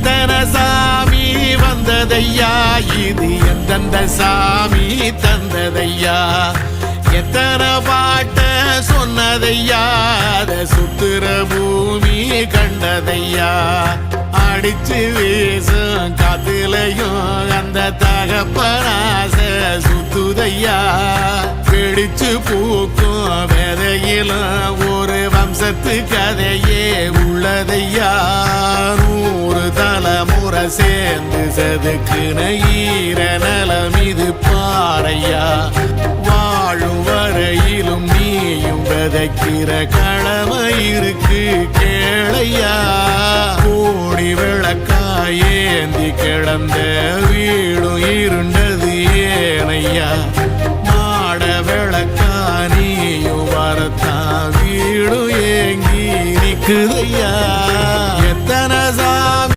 எத்தனை சாமி வந்ததையா, இது எந்தெந்த சாமி தந்ததையா, எத்தனை பாட்ட சொன்னதையா, அத சுத்துற பூமி கண்டதையா, அடிச்சு வீசும் காத்துலையும் அந்த தகப்பனாச சுத்துதையா, பிடிச்சு பூக்கும் விதையிலும் ஒரு வம்சத்து கதையே உள்ளதையா, 100 தலைமுறை சேர்ந்து செதுக்குன ஈர நலம் இது பாறையா, வாழும் வரையிலும் நீயும் விதைக்கிற கடமை இருக்கு கேளையா, கோடி விளக்காயேந்தி கிடந்த வீடும் இருண்டது ஏனையா, மாட விளக்கா நீயும் வரத்தான் வீடும் ஏங்கி நிக்குதையா.